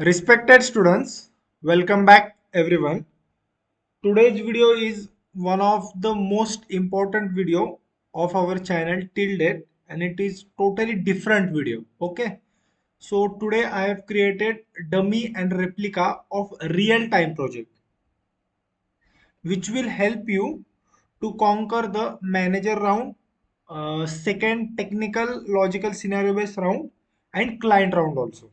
Respected students, welcome back everyone. Today's video is one of the most important video of our channel till date and it is totally different video. Okay. So today I have created dummy and replica of real time project which will help you to conquer the manager round, second technical logical scenario based round and client round also.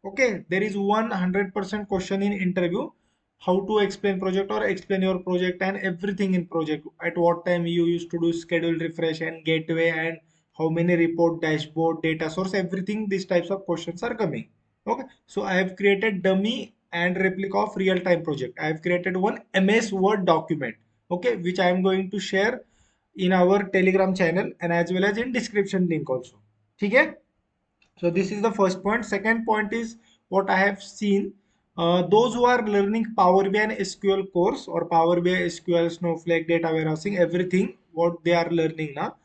Okay, there is 100% question in interview how to explain project or explain your project and everything in project, at what time you used to do schedule refresh and gateway and how many report dashboard data source, everything these types of questions are coming. Okay, so I have created dummy and replica of real time project. I have created one MS Word document, okay, which I am going to share in our Telegram channel and as well as in description link also. Okay, so this is the first point. Second point is what I have seen. Those who are learning Power BI and SQL course or Power BI, SQL, Snowflake, data warehousing, everything what they are learning now.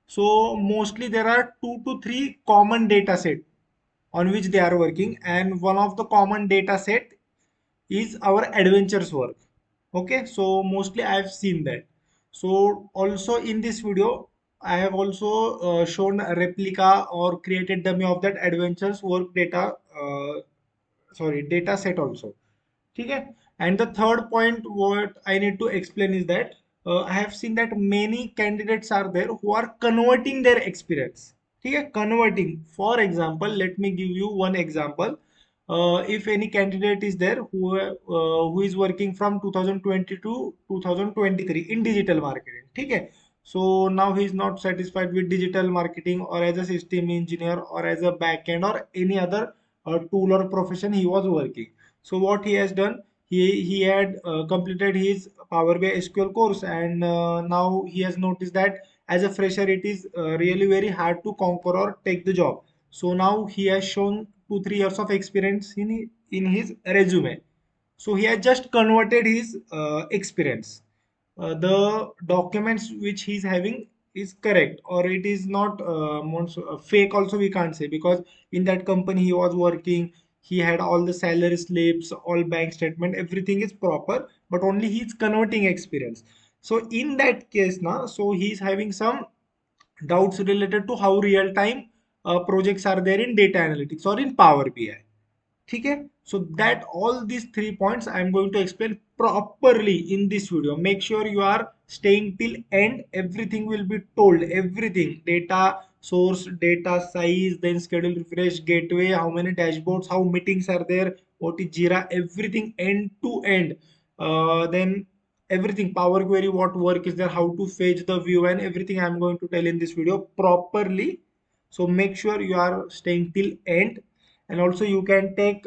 So mostly there are 2 to 3 common data set on which they are working, and one of the common data set is our adventures work. Okay, so mostly I have seen that. So also in this video I have also shown a replica or created dummy of that adventures work data, data set also. Okay, and the third point what I need to explain is that I have seen that many candidates are there who are converting their experience. Okay, converting. For example, let me give you one example. If any candidate is there who is working from 2020 to 2023 in digital marketing. Okay, so now he is not satisfied with digital marketing or as a system engineer or as a backend or any other tool or profession he was working. So what he has done, he had completed his Power BI SQL course, and now he has noticed that as a fresher it is really very hard to conquer or take the job. So now he has shown 2 3 years of experience in his resume. So he has just converted his experience. The documents which he's having is correct, or it is not fake also we can't say, because in that company he was working, he had all the salary slips, all bank statement, everything is proper, but only he's converting experience. So in that case now, so he's having some doubts related to how real time projects are there in data analytics or in Power BI. ठीक है, so that all these 3 points I am going to explain properly in this video. Make sure you are staying till end. Everything will be told, everything, data source, data size, then schedule refresh, gateway, how many dashboards, how meetings are there, what is Jira, everything end to end. Then everything, Power Query, what work is there, how to fetch the view, and everything I am going to tell in this video properly. So make sure you are staying till end, and also you can take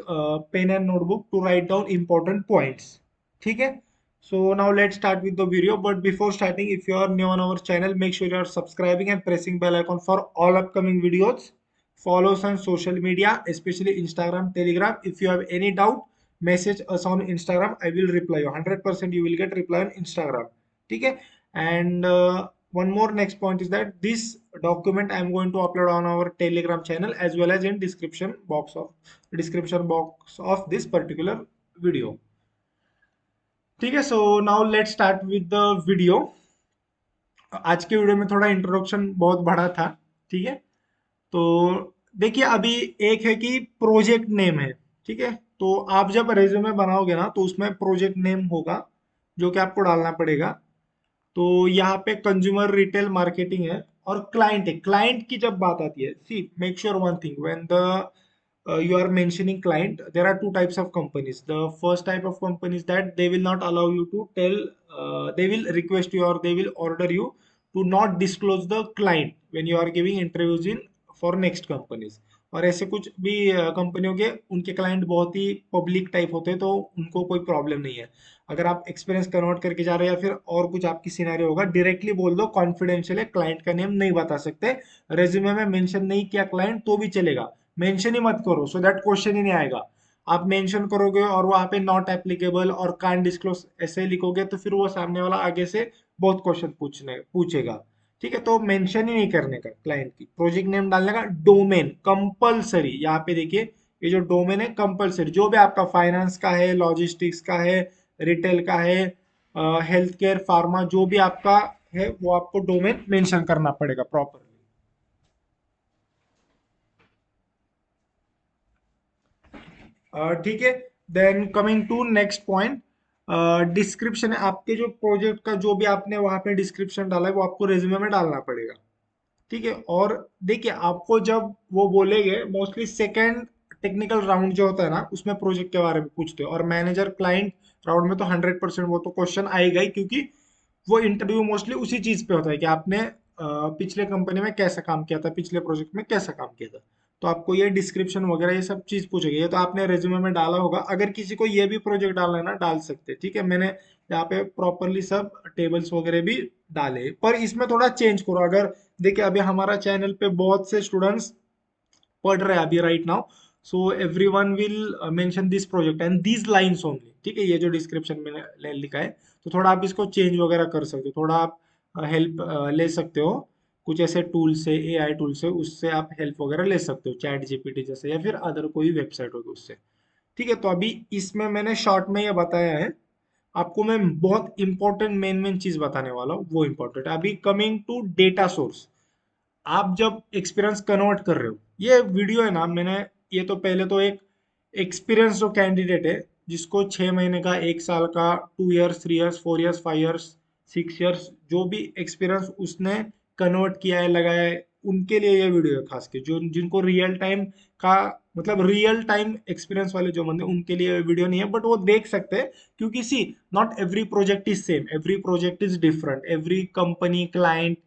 pen and notebook to write down important points. Okay, so now let's start with the video, but before starting, if you are new on our channel, make sure you are subscribing and pressing bell icon for all upcoming videos. Follow us on social media, especially Instagram, Telegram. If you have any doubt, message us on Instagram, I will reply you 100%. You will get reply on Instagram. Okay, and one more next point is that this document I am going to upload on our Telegram channel as well as in description box of this particular video. ठीक है, so now let's start with the video. आज के video में थोड़ा introduction बहुत बड़ा था. ठीक है, तो देखिए अभी एक है कि प्रोजेक्ट नेम है. ठीक है, तो आप जब रेज्यूमे बनाओगे ना तो उसमें प्रोजेक्ट नेम होगा जो कि आपको डालना पड़ेगा. तो यहाँ पे कंज्यूमर रिटेल मार्केटिंग है और क्लाइंट है. क्लाइंट की जब बात आती है, see make sure one thing, when the you are mentioning client, there are two types of companies. The first type of companies that they will not allow you to tell, they will request you or they will order you to not disclose the client when you are giving interviews in for next companies. और ऐसे कुछ भी कंपनियों के उनके client बहुत ही public type होते हैं, तो उनको कोई प्रॉब्लम नहीं है. अगर आप एक्सपीरियंस कन्वर्ट करके जा रहे हो या फिर और कुछ आपकी सिनेरियो होगा, डायरेक्टली बोल दो कॉन्फिडेंशियल है, क्लाइंट का नेम नहीं बता सकते. रेज्यूमे में मेंशन नहीं किया क्लाइंट तो भी चलेगा, मेंशन ही मत करो, सो दैट क्वेश्चन ही नहीं आएगा. आप मेंशन करोगे और वहां पे नॉट एप्लीकेबल और कांट डिस्क्लोज ऐसे लिखोगे तो फिर वो सामने वाला आगे से बहुत क्वेश्चन पूछेगा. ठीक है, तो मेंशन ही नहीं करने का क्लाइंट की, प्रोजेक्ट नेम डालने का. डोमेन कंपलसरी, यहाँ पे देखिए ये जो डोमेन है कंपलसरी, जो भी आपका फाइनेंस का है, लॉजिस्टिक्स का है, रिटेल का है, हेल्थ केयर, फार्मा, जो भी आपका है वो आपको डोमेन मेंशन करना पड़ेगा प्रॉपरली। ठीक है। Then coming to next point, description है। आपके जो प्रोजेक्ट का जो भी आपने वहां पे डिस्क्रिप्शन डाला है वो आपको रेज्यूमे में डालना पड़ेगा। ठीक है। और देखिए, आपको जब वो बोलेंगे, मोस्टली सेकेंड टेक्निकल राउंड जो होता है ना, उसमें प्रोजेक्ट के बारे में पूछते हैं, और मैनेजर क्लाइंट राउंड में तो 100% वो तो क्वेश्चन आएगा ही, क्योंकि वो इंटरव्यू मोस्टली उसी चीज पे होता है कि आपने पिछले कंपनी में कैसा काम किया था, पिछले प्रोजेक्ट में कैसा काम किया था। तो आपको ये डिस्क्रिप्शन वगैरह ये सब चीज पूछेगी। ये तो आपने रेज्यूमे में डाला होगा। अगर किसी को ये भी प्रोजेक्ट डालना है ना, डाल सकते हैं। ठीक है, मैंने यहाँ पे प्रॉपरली सब टेबल्स वगैरह भी डाले, पर इसमें थोड़ा चेंज करो। अगर देखिए, अभी हमारा चैनल पे बहुत से स्टूडेंट्स पढ़ रहे हैं अभी right now, so every one will mention this project and these lines only. ठीक है, ये जो डिस्क्रिप्शन में लिखा है, तो थोड़ा आप इसको चेंज वगैरह कर सकते हो, थोड़ा आप हेल्प ले सकते हो। कुछ ऐसे टूल से, एआई टूल से, उससे आप हेल्प वगैरह ले सकते हो, चैट जीपीटी जैसे, या फिर अदर कोई वेबसाइट होगी उससे। ठीक है, तो अभी इसमें मैंने शॉर्ट में ये बताया है। आपको मैं बहुत इंपॉर्टेंट मेन मेन चीज बताने वाला हूँ, वो इंपॉर्टेंट है। अभी कमिंग टू डेटा सोर्स, आप जब एक्सपीरियंस कन्वर्ट कर रहे हो, ये वीडियो है ना, मैंने ये तो पहले तो एक एक्सपीरियंस जो कैंडिडेट है, जिसको 6 महीने का, 1 साल का, 2 years, 3 years, 4 years, 5 years, 6 years, जो भी एक्सपीरियंस उसने कन्वर्ट किया है, लगाया है, उनके लिए ये वीडियो है। खास के जो जिनको रियल टाइम का, मतलब रियल टाइम एक्सपीरियंस वाले जो बंदे, उनके लिए वीडियो नहीं है, बट वो देख सकते हैं। क्योंकि see, not every project is same, every project is different, every company, client,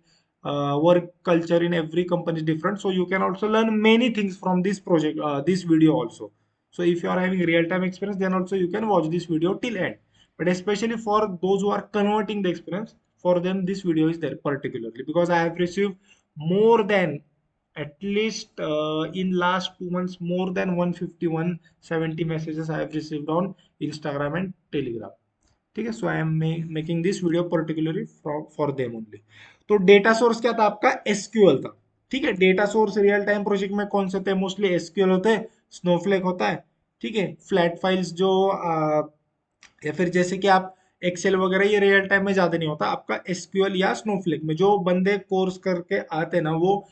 work culture in every company is different, so you can also learn many things from this project, this video also. So if you are having real time experience, then also you can watch this video till end. But especially for those who are converting the experience, for them this video is there particularly, because I have received more than, at least in last 2 months, more than 150, 170 messages I have received on Instagram and Telegram. ठीक है, so I am making this video particularly for them only. तो data source क्या था आपका? SQL था। ठीक है, data source real time project में कौन से थे? मोस्टली एसक्यूएल होते हैं, स्नोफ्लेक होता है। ठीक है, फ्लैट फाइल्स जो या फिर जैसे कि आप एक्सेल वगैरह, ये रियल टाइम में ज्यादा नहीं होता आपका। एसक्यूएल या स्नोफ्लेक में जो बंदे कोर्स करके आते हैं ना, वो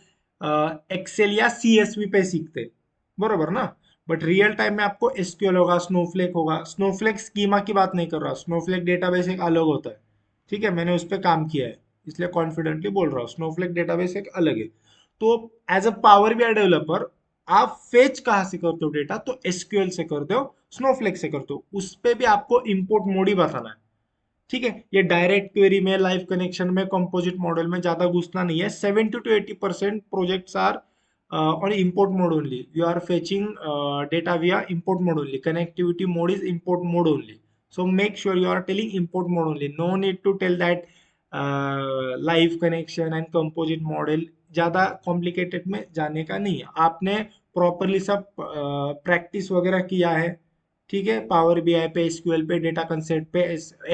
एक्सेल या सीएसवी पे सीखते हैं, बरोबर ना। बट रियल टाइम में आपको एसक्यूएल होगा, स्नोफ्लेक होगा। स्नोफ्लेक स्कीमा की बात नहीं कर रहा, स्नोफ्लेक डेटाबेस एक अलग होता है। ठीक है, मैंने उस पर काम किया है, इसलिए कॉन्फिडेंटली बोल रहा हूँ, स्नोफ्लेक डेटाबेस एक अलग है। तो as a power BI developer, आप फेच कहाँ से करते हो डेटा? तो एसक्यूएल से करते हो, स्नोफ्लेक से करते हो। उस पे भी आपको इंपोर्ट मोड ही बताना है। ठीक है, ये डायरेक्ट क्वेरी में, लाइव कनेक्शन में, कंपोजिट मॉडल में ज्यादा घुसना नहीं है। 70 to 80% projects are on import mode only. You are fetching data via import mode only. Connectivity mode is import mode only. So make sure you are telling import mode only. No need to tell that live connection and composite model. ज्यादा complicated में जाने का नहीं है। आपने properly सब practice वगैरह किया है। ठीक है, पावर बीआई पे, एसक्यूएल पे, डेटा कंसेप्ट पे,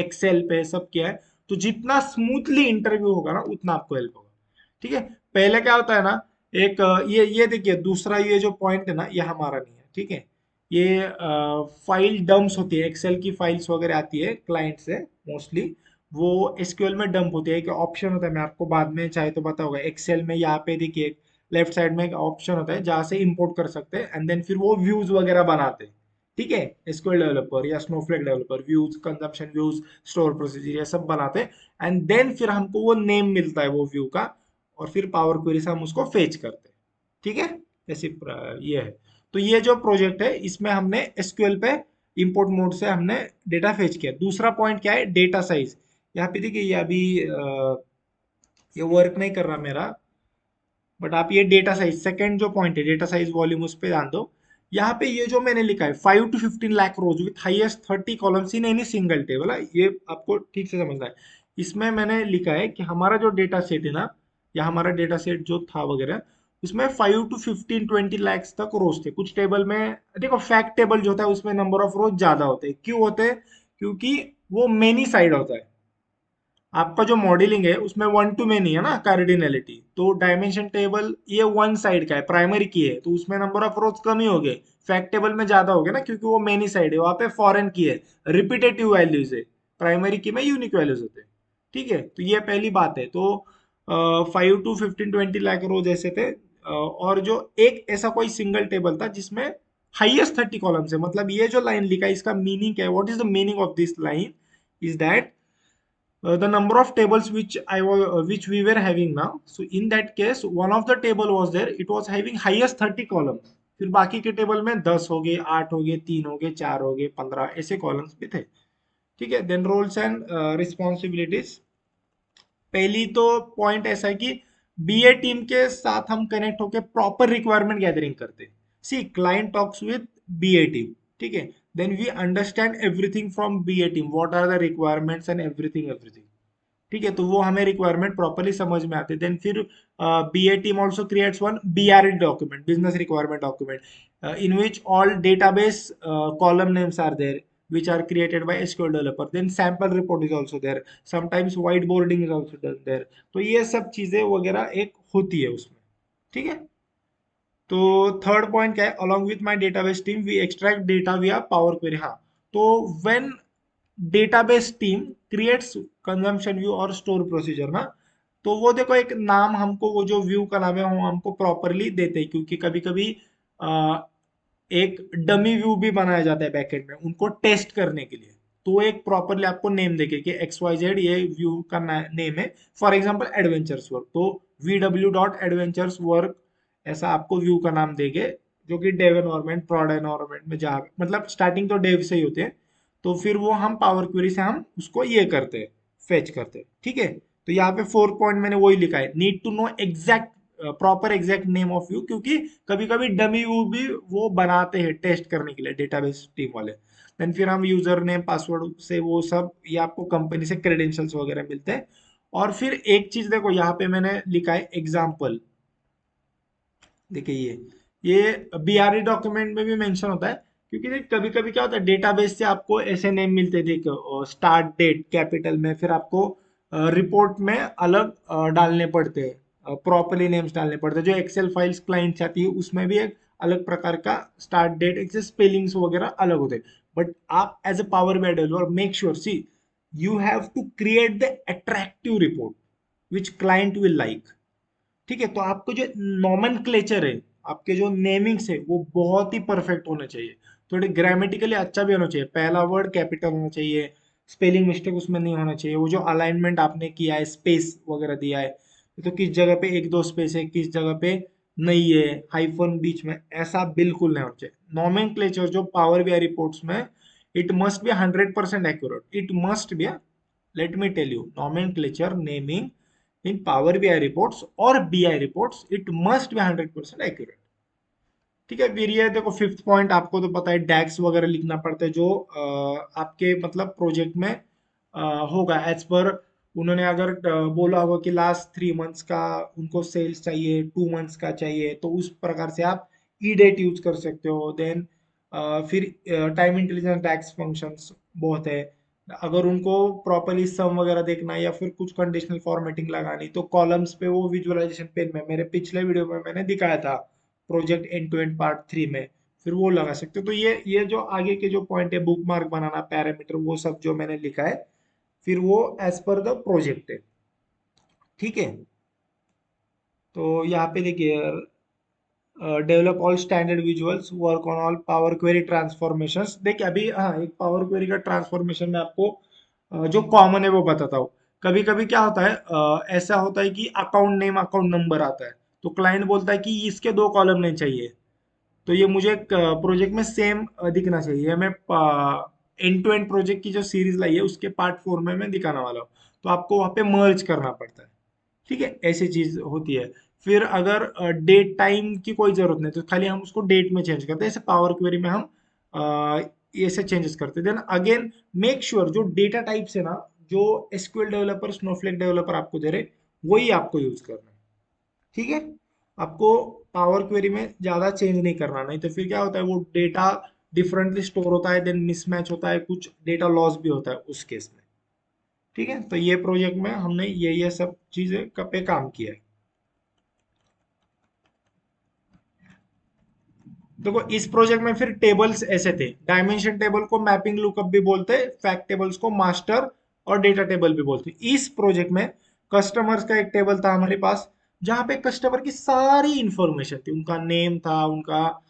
एक्सेल पे सब किया है। तो जितना स्मूथली इंटरव्यू होगा ना, उतना आपको हेल्प होगा। ठीक है, पहले क्या होता है ना, एक ये देखिए, दूसरा ये जो पॉइंट है ना, ये हमारा नहीं है। ठीक है, ये फाइल डंप्स होती है, एक्सेल की फाइल्स वगैरह आती है क्लाइंट से मोस्टली, वो एसक्यूएल में डंप होती है। एक ऑप्शन होता है, मैं आपको बाद में चाहे तो पता होगा, एक्सेल में यहाँ पे देखिए लेफ्ट साइड में एक ऑप्शन होता है जहाँ से इंपोर्ट कर सकते हैं, एंड देन फिर वो व्यूज वगैरह बनाते हैं। ठीक है, एसक्यूएल डेवलपर या Snowflake developer views, consumption views, store procedure, ये सब बनाते हैं। एंड देन फिर हमको वो नेम मिलता है वो व्यू का, और फिर पावर क्वेरी से हम उसको फेच करते हैं। ठीक है, ऐसी ये है। तो ये जो प्रोजेक्ट है, इसमें हमने एसक्यूएल पे इंपोर्ट मोड से हमने डेटा फेच किया। दूसरा पॉइंट क्या है? Data size. यहाँ पे देखिए, ये अभी ये वर्क नहीं कर रहा मेरा, बट आप ये डेटा साइज, सेकंड जो पॉइंट है डेटा साइज वॉल्यूम, उस पे ध्यान दो। यहाँ पे ये जो मैंने लिखा है 5 to 15 lakh rows with highest 30 columns in any single table, ये आपको ठीक से समझना है। इसमें मैंने लिखा है कि हमारा जो डेटा सेट है ना, या हमारा डेटा सेट जो था वगैरह, उसमें 5 to 15, 20 लैक्स तक रोज थे। कुछ टेबल में देखो, फैक्ट टेबल जो होता है उसमें नंबर ऑफ रोज ज्यादा होते हैं। क्यों होते हैं? क्योंकि वो मेनी साइड होता है। आपका जो मॉडलिंग है उसमें वन टू मेनी है ना कार्डिनलिटी, तो डायमेंशन टेबल ये वन साइड का है, प्राइमरी की है, तो उसमें नंबर ऑफ रोज कम ही हो गए, फैक्ट टेबल में ज्यादा हो गया ना, क्योंकि वो मेनी साइड है, वहां पे फॉरेन की है, रिपीटेटिव वैल्यूज है, प्राइमरी की में यूनिक वैल्यूज होते हैं। ठीक है, तो ये पहली बात है। तो 5 to 15 20 लाख रोज ऐसे थे। और जो एक ऐसा कोई सिंगल टेबल था जिसमें हाईएस्ट 30 कॉलम्स है, मतलब ये जो लाइन लिखा है इसका मीनिंग क्या है, what is the meaning of this line is that the number of tables which we were having now, so in that case one of the table was there, it was having highest 30 columns, फिर बाकी के table में 10 हो गए, 8 हो गए, 3 हो गए, 4 हो गए, 15 ऐसे कॉलम्स भी थे। ठीक है, देन रोल्स एंड रिस्पॉन्सिबिलिटीज। पहली तो पॉइंट ऐसा है कि बीए टीम के साथ हम कनेक्ट होकर प्रॉपर रिक्वायरमेंट गैदरिंग करते हैं। See client talks with BA team, ठीक है, then we understand everything from BA team, what are the requirements and everything everything. ठीक है, तो वो हमें रिक्वायरमेंट प्रॉपरली समझ में आते, देन फिर BA team also creates one BRE document, business requirement document, in which all database column names are there which are created by SQL developer, then sample report is also there, sometimes whiteboarding is also done there। तो ये सब चीजें वगैरह एक होती है उसमें। ठीक है, तो थर्ड पॉइंट क्या है, along with my database team we extract data via power query। हाँ, तो when database team creates consumption view और store procedure ना, तो वो देखो एक नाम हमको, वो जो व्यू का नाम है वो हमको प्रॉपरली देते हैं, क्योंकि कभी कभी एक डमी व्यू भी बनाया जाता है बैकएंड में उनको टेस्ट करने के लिए, तो वो एक प्रॉपरली आपको नेम देके कि एक्स वाई जेड ये व्यू का नेम है, फॉर एग्जांपल एडवेंचर्स वर्क, तो vw.adventures वर्क ऐसा आपको व्यू का नाम देंगे, जो कि डेव एनवायरमेंट प्रोड एनवायरमेंट में जा, मतलब स्टार्टिंग तो डेव से ही होते हैं, तो फिर वो हम पावर क्वेरी से हम उसको ये करते हैं, फेच करते हैं। ठीक है, तो यहाँ पे 4 पॉइंट मैंने वही लिखा है, need to know exact proper exact name of view, क्योंकि कभी कभी डमी व्यू भी वो बनाते हैं टेस्ट करने के लिए डेटाबेस टीम वाले। देन फिर हम यूजर नेम पासवर्ड से वो सब, ये आपको कंपनी से क्रेडेंशियल्स वगैरह मिलते हैं। और फिर एक चीज देखो यहाँ पे मैंने लिखा है एग्जाम्पल, देखिए ये बीआरई डॉक्यूमेंट में भी मेंशन होता है, क्योंकि देख कभी कभी क्या होता है डेटाबेस से आपको ऐसे नेम मिलते हैं, देखो स्टार्ट डेट कैपिटल में, फिर आपको रिपोर्ट में अलग डालने पड़ते हैं, प्रॉपरली नेम्स डालने पड़ते हैं, जो एक्सेल फाइल्स क्लाइंट से आती है उसमें भी एक अलग प्रकार का स्टार्ट डेट, एक स्पेलिंग्स वगैरह अलग होते हैं। बट आप as a power BI developer make sure, see you have to create the attractive report which client will like. ठीक है, तो आपको जो नॉमेनक्लेचर है, आपके जो नेमिंग्स है वो बहुत ही परफेक्ट होने चाहिए, थोड़े ग्रामेटिकली अच्छा भी होना चाहिए, पहला वर्ड कैपिटल होना चाहिए, स्पेलिंग मिस्टेक उसमें नहीं होना चाहिए, वो जो अलाइनमेंट आपने किया है, स्पेस वगैरह दिया है, तो किस जगह पे एक दो स्पेस है, किस जगह पे नहीं है, हाइफन बीच में, ऐसा बिल्कुल नहीं होना चाहिए। नॉमेनक्लेचर जो पावर BI रिपोर्ट्स में, it must be 100% accurate, it must be, let me tell you, nomenclature naming in Power BI reports or BI reports, it must be 100% accurate। ठीक है, फिर ये देखो फिफ्थ पॉइंट, आपको तो पता है डैक्स वगैरह लिखना पड़ता है, जो आपके मतलब प्रोजेक्ट में होगा एज पर, उन्होंने अगर बोला होगा कि लास्ट 3 मंथ्स का उनको सेल्स चाहिए, 2 मंथ्स का चाहिए, तो उस प्रकार से आप ई डेट यूज कर सकते हो। देन फिर टाइम इंटेलिजेंस डैक्स फंक्शंस बहुत है, अगर उनको प्रॉपरली सम वगैरह देखना है या फिर कुछ कंडीशनल फॉर्मेटिंग लगानी, तो कॉलम्स पे वो विजुअलाइजेशन पेन में, मेरे पिछले वीडियो में मैंने दिखाया था project end to end part 3 में, फिर वो लगा सकते हो। तो ये जो आगे के जो पॉइंट है, बुक मार्क बनाना, पैरामीटर, वो सब जो मैंने लिखा है, फिर वो एज पर द प्रोजेक्ट है। ठीक है, तो यहाँ पे देखिए, develop all standard visuals, work on all power query transformations. देखिए अभी हाँ, एक पावर क्वेरी का ट्रांसफॉर्मेशन में आपको जो कॉमन है वो बताता हूँ। कभी कभी क्या होता है, ऐसा होता है कि अकाउंट नेम अकाउंट नंबर आता है, तो क्लाइंट बोलता है कि इसके 2 कॉलम नहीं चाहिए, तो ये मुझे प्रोजेक्ट में सेम दिखना चाहिए, हमें एंड टू एंड प्रोजेक्ट की जो सीरीज लाई है उसके पार्ट 4 में मैं दिखाने वाला हूँ, तो आपको वहाँ पे मर्ज करना पड़ता है। ठीक है, ऐसी चीज होती है। फिर अगर डेट टाइम की कोई जरूरत नहीं, तो खाली हम उसको डेट में चेंज करते हैं, ऐसे पावर क्वेरी में हम ऐसे चेंजेस करते हैं। देन अगेन मेक श्योर जो डेटा टाइप्स है ना, जो एसक्यूएल डेवलपर, स्नोफ्लेक डेवलपर आपको दे रहे, वही आपको यूज करना है। ठीक है, आपको पावर क्वेरी में ज्यादा चेंज नहीं करना, नहीं तो फिर क्या होता है, वो डेटा डिफरेंटली स्टोर होता है, देन मिसमैच होता है, कुछ डेटा लॉस भी होता है उस केस में। ठीक है, तो ये प्रोजेक्ट में हमने ये सब चीजें पे काम किया है। देखो इस प्रोजेक्ट में फिर टेबल्स ऐसे थे, डायमेंशन टेबल को मैपिंग लुकअप भी बोलते हैं, फैक्ट टेबल्स को मास्टर और डेटा टेबल भी बोलते हैं। इस प्रोजेक्ट में कस्टमर्स का एक टेबल था हमारे पास, जहां पे कस्टमर की सारी इंफॉर्मेशन थी, उनका नेम था, उनका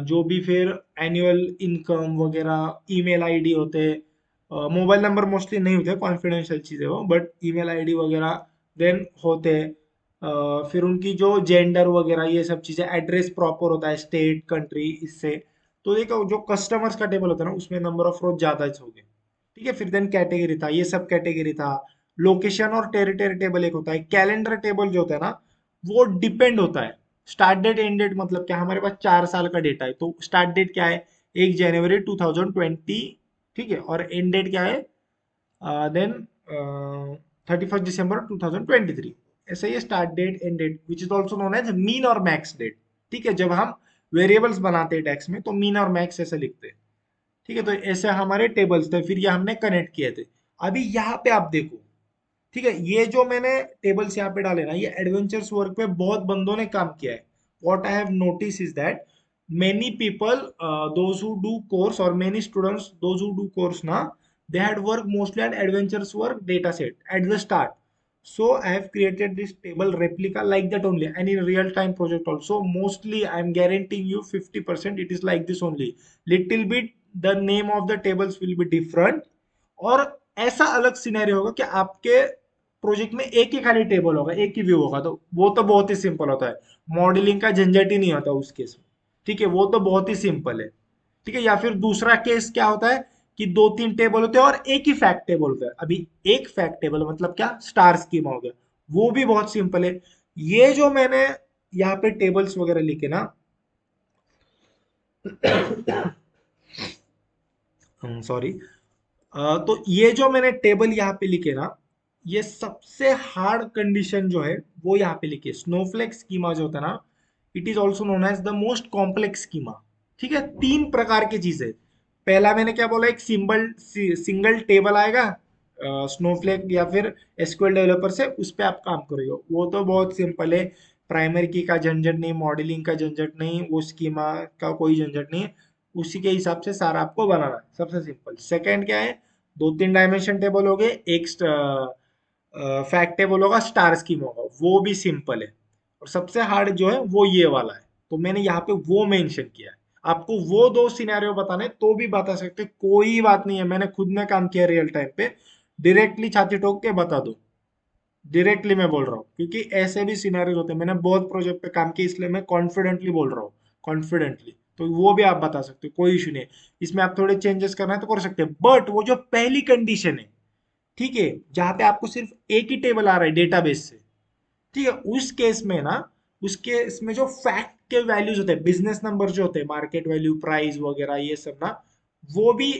जो भी फिर एनुअल इनकम वगैरह, ईमेल आईडी होते, मोबाइल नंबर मोस्टली नहीं होते, कॉन्फिडेंशियल चीजें हो, बट ईमेल आईडी वगैरह देन होते। फिर उनकी जो जेंडर वगैरह ये सब चीजें, एड्रेस प्रॉपर होता है, स्टेट कंट्री, इससे। तो देखो जो कस्टमर्स का टेबल होता है ना, उसमें नंबर ऑफ रोज ज्यादा हो गए। ठीक है, फिर देन कैटेगरी था, ये सब कैटेगरी था। लोकेशन और टेरिटरी टेबल एक होता है। कैलेंडर टेबल जो होता है ना, वो डिपेंड होता है। स्टार्ट डेट एंड डेट मतलब क्या, हमारे पास 4 साल का डेटा है, तो स्टार्ट डेट क्या है, 1 जनवरी 2020। ठीक है, और एंड डेट क्या है, देन 31 दिसंबर 2023। ऐसे ही start date and date which is also known as min और मैक्स डेट। ठीक है, जब हम वेरिएबल्स बनाते हैं टेक्स्ट में, तो मीन और मैक्स ऐसे लिखते हैं। ठीक है, तो ऐसे हमारे टेबल्स थे, फिर ये हमने कनेक्ट किए थे। अभी यहाँ पे आप देखो, ठीक है, ये जो मैंने टेबल्स यहाँ पे डाले ना, ये एडवेंचर्स वर्क पे बहुत बंदों ने काम किया है। What I have notice is that many people, those who do course, or many students those who do course na, they had worked mostly on adventures work data set at the start. So I have created this table replica like that only, and in real time project also, mostly I am guaranteeing you 50% it is like this only. Little bit the name of the tables will be different, और ऐसा अलग scenario होगा कि आपके project में एक ही खाली table होगा, एक ही व्यू होगा, तो वो तो बहुत ही सिंपल होता है। मॉडलिंग का झंझट ही नहीं होता उस केस में। ठीक है, वो तो बहुत ही सिंपल है। ठीक है, या फिर दूसरा केस क्या होता है कि 2-3 टेबल होते हैं और एक ही फैक्ट टेबल होता है। अभी एक फैक्ट टेबल मतलब क्या, स्टार स्कीमा हो गया, वो भी बहुत सिंपल है। ये जो मैंने यहाँ पे टेबल्स वगैरह लिखे ना, सॉरी, तो ये जो मैंने टेबल यहाँ पे लिखे ना, ये सबसे हार्ड कंडीशन जो है वो यहाँ पे लिखी है। स्नोफ्लेक स्कीमा जो होता है ना, it is also known as the most complex schema. ठीक है, 3 प्रकार की चीजें। पहला मैंने क्या बोला, एक सिंगल टेबल आएगा स्नोफ्लेक या फिर एसक्यूएल डेवलपर से, उस पर आप काम करोगे, वो तो बहुत सिंपल है। प्राइमरी की का झंझट नहीं, मॉडलिंग का झंझट नहीं, वो स्कीमा का कोई झंझट नहीं है। उसी के हिसाब से सारा आपको बनाना है, सबसे सिंपल। सेकंड क्या है, 2-3 डायमेंशन टेबल हो गए, एक फैक्ट टेबल होगा, स्टार स्कीम होगा, वो भी सिंपल है। और सबसे हार्ड जो है वो ये वाला है, तो मैंने यहाँ पे वो मेंशन किया है। आपको वो 2 सिनेरियो बताने तो भी बता सकते, कोई बात नहीं है, मैंने खुद में काम किया रियल टाइम पे। डायरेक्टली छाती ठोक के बता दो, डायरेक्टली मैं बोल रहा हूँ, क्योंकि ऐसे भी सिनेरियो होते हैं, मैंने बहुत प्रोजेक्ट पे काम किया, इसलिए मैं कॉन्फिडेंटली बोल रहा हूँ, कॉन्फिडेंटली। तो वो भी आप बता सकते हो, कोई इशू नहीं है। इसमें आप थोड़े चेंजेस करना है तो कर सकते हैं, बट वो जो पहली कंडीशन है, ठीक है, जहां पे आपको सिर्फ एक ही टेबल आ रहा है डेटाबेस से, ठीक है, उस केस में ना, उस केस में जो फैक्ट के वैल्यूज होते हैं, बिजनेस नंबर जो होते हैं, मार्केट वैल्यू, प्राइस वगैरह ये सब ना, वो भी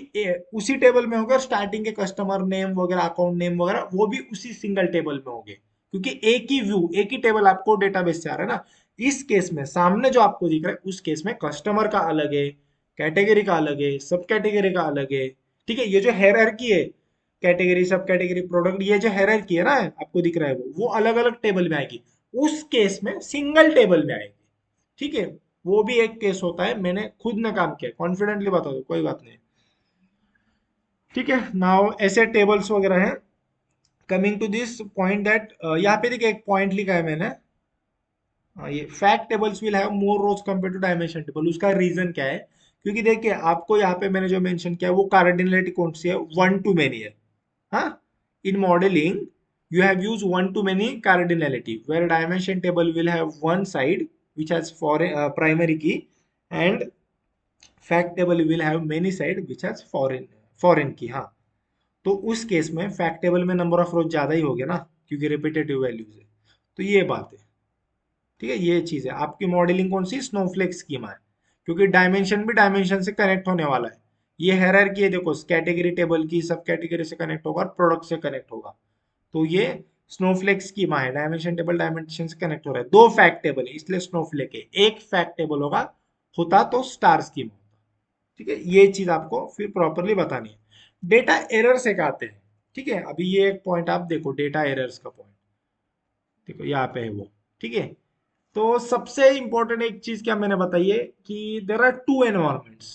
उसी टेबल में होगा। स्टार्टिंग के कस्टमर नेम वगैरह, अकाउंट नेम वगैरह, वो भी उसी सिंगल टेबल में होंगे, क्योंकि एक ही व्यू, एक ही टेबल आपको डेटाबेस से आ रहा है ना। इस केस में सामने जो आपको दिख रहा है, उस केस में कस्टमर का अलग है, कैटेगरी का अलग है, सब कैटेगरी का अलग है। ठीक है, ये जो हायरार्की है, कैटेगरी, सब कैटेगरी, प्रोडक्ट, ये जो हायरार्की है ना आपको दिख रहा है, वो अलग अलग टेबल में आएगी। उस केस में सिंगल टेबल में आएगी। ठीक है, वो भी एक केस होता है, मैंने खुद ने काम किया, कॉन्फिडेंटली बता दो, कोई बात नहीं। ठीक है, नाउ ऐसे टेबल्स वगैरह हैं। Coming to this point that, यहाँ पे देखिए एक पॉइंट लिखा है मैंने, ये fact tables will have more rows compare to dimension table. उसका रीजन क्या है, क्योंकि देखिए आपको यहाँ पे मैंने जो मेंशन किया है, वो कार्डिनलिटी कौन सी है, 1 to many है। हाँ, in modeling you have used 1 to many cardinality, where dimension table will have one side which has foreign primary key, and fact table will have many side which has foreign key। हाँ, तो उस case में fact table में number of रोज ज्यादा ही हो गया ना, क्योंकि रिपीटेटिव वैल्यूज है। तो ये बात है। ठीक है, ये चीज है, आपकी मॉडलिंग कौन सी, स्नोफ्लेक स्कीमा है, क्योंकि डायमेंशन भी डायमेंशन से कनेक्ट होने वाला है। ये हायरार्की है, देखो कैटेगरी टेबल की, सब कैटेगरी से कनेक्ट होगा, प्रोडक्ट से कनेक्ट होगा। तो ये स्नोफ्लेक स्कीमा है, डायमेंशन टेबल डायमेंशन से कनेक्ट हो रहा है। 2 फैक्ट टेबल है इसलिए स्नोफ्लेक है, एक फैक्ट टेबल होगा, होता तो स्टार स्कीम होता। ठीक है, ये चीज आपको फिर प्रॉपरली बतानी है। डेटा एरर से कहते हैं, ठीक है, अभी ये एक पॉइंट आप देखो, डेटा एरर्स का पॉइंट देखो यहाँ पे है वो। ठीक है, तो सबसे इंपॉर्टेंट एक चीज क्या मैंने बताई है कि देर आर टू एनवायरमेंट्स।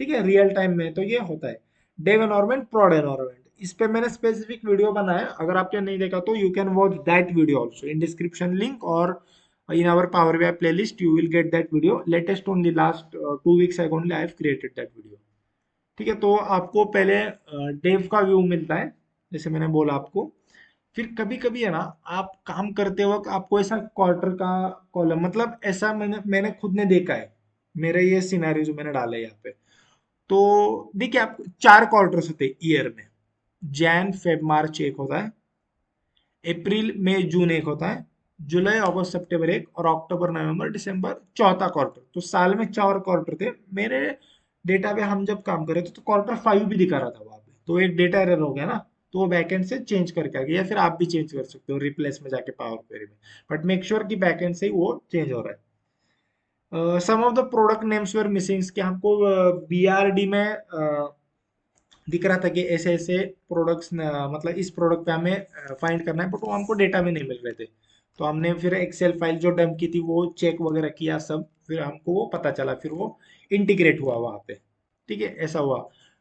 ठीक है, रियल टाइम में तो ये होता है डेव एनवायरमेंट, प्रोड एनवायरमेंट। इस पे मैंने स्पेसिफिक वीडियो बनाया है, अगर आपने नहीं देखा तो you can watch that video also in description link, और in our power BI playlist you will get that video latest only last 2 weeks ago only I have created that video। ठीक है, तो आपको पहले डेव का view मिलता है, जैसे मैंने बोला आपको। फिर कभी कभी है ना, आप काम करते वक्त आपको ऐसा क्वार्टर का कॉलम, मतलब ऐसा मैंने खुद ने देखा है, मेरे ये सिनेरियो जो मैंने डाले यहाँ पे। तो देखिए, आप 4 क्वार्टर्स होते हैं ईयर में। जैन फेब मार्च एक होता है, अप्रैल मई जून एक होता है, जुलाई अगस्त सितंबर एक, और अक्टूबर नवंबर दिसंबर चौथा क्वार्टर। तो साल में 4 क्वार्टर थे मेरे डेटा पे। हम जब काम कर रहे थे तो क्वार्टर 5 भी दिखा रहा था वहां पे, तो एक डेटा एरर हो गया ना। तो वो बैकएंड से चेंज करके आ गया, या फिर आप भी चेंज कर सकते हो रिप्लेस में जाके पावर क्वेरी में। बट मेक श्योर कि बैकएंड से ही वो चेंज हो रहा है। Some of the product names were missing, कि हमको BRD में दिख रहा था कि ऐसे ऐसे प्रोडक्ट्स, मतलब इस प्रोडक्ट पे हमें फाइंड करना है, बट वो हमको डेटा में नहीं मिल रहे थे। तो हमने फिर एक्सेल फाइल जो डंप की थी वो चेक वगैरह किया सब, फिर हमको वो पता चला, फिर वो इंटीग्रेट हुआ वहां पे। ठीक है, ऐसा हुआ।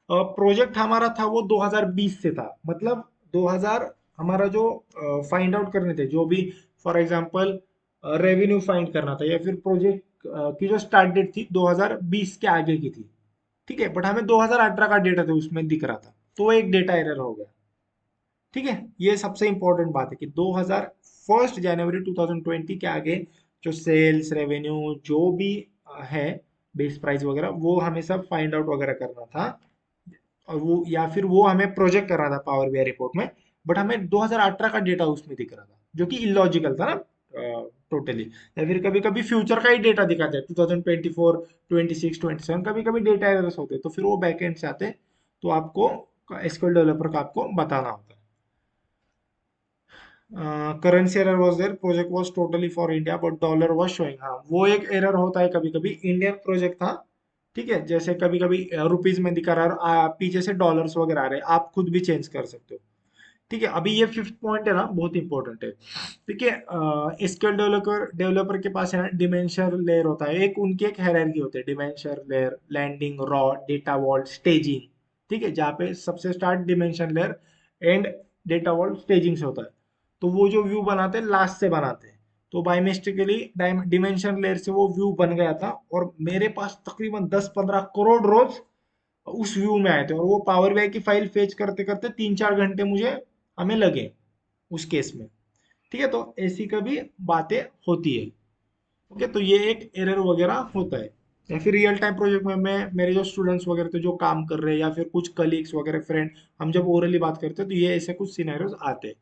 प्रोजेक्ट हमारा था वो 2020 से था, मतलब 2000 हमारा जो फाइंड आउट करने थे जो भी, फॉर एग्जांपल रेवेन्यू फाइंड करना था, या फिर प्रोजेक्ट की जो स्टार्ट डेट थी 2020 के आगे की थी। ठीक है, बट हमें 2018 का डेटा था उसमें दिख रहा था, तो वो एक डेटा एरर हो गया। ठीक है, ये सबसे इंपॉर्टेंट बात है कि 2000 1 जनवरी 2020 के आगे जो सेल्स रेवेन्यू जो भी है, बेस प्राइस वगैरह, वो हमें सब फाइंड आउट वगैरह करना था। और वो, या फिर वो हमें प्रोजेक्ट करना था पावर BI रिपोर्ट में। बट हमें 2018 का डेटा उसमें दिख रहा था, जो कि इलॉजिकल था ना टोटली। या फिर कभी कभी फ्यूचर का ही डेटा दिखाते हैं, 2024 26 27, कभी कभी डेटा एरर्स होते हैं, तो फिर वो बैकएंड से आते हैं। तो आपको एसक्यूएल डेवलपर का आपको बताना होता है। Currency error was there, project was totally for India but dollar was showing. हाँ, वो एक एरर होता है कभी कभी, इंडियन प्रोजेक्ट था। ठीक है, जैसे कभी कभी रुपीज में दिखा रहा है और पीछे से डॉलर्स वगैरह आ रहे हैं, आप खुद भी चेंज कर सकते हो। ठीक है, अभी ये फिफ्थ पॉइंट है ना, बहुत इंपॉर्टेंट है। ठीक है, एसक्यूएल डेवलपर डेवलपर के पास है ना डिमेंशन लेयर होता है, एक उनकी एक हायरार्की होती है, dimension layer, landing, raw, data vault, staging. ठीक है, जहाँ पे सबसे start dimension layer, and data vault staging से होता है। तो वो जो व्यू बनाते हैं लास्ट से बनाते हैं। तो बाय मिस्टेकली डिमेंशन लेयर से वो व्यू बन गया था, और मेरे पास तकरीबन 10-15 करोड़ रोज उस व्यू में आए थे, और वो पावर BI की फाइल फेच करते करते 3-4 घंटे मुझे हमें लगे उस केस में। ठीक है, तो ऐसी कभी बातें होती है। ओके, तो ये एक एरर वगैरह होता है। या फिर रियल टाइम प्रोजेक्ट में मैं, मेरे जो स्टूडेंट्स वगैरह थे जो काम कर रहे हैं, या फिर कुछ कलीग्स वगैरह फ्रेंड, हम जब ओरली बात करते हैं तो ये ऐसे कुछ सिनेरियोज आते हैं।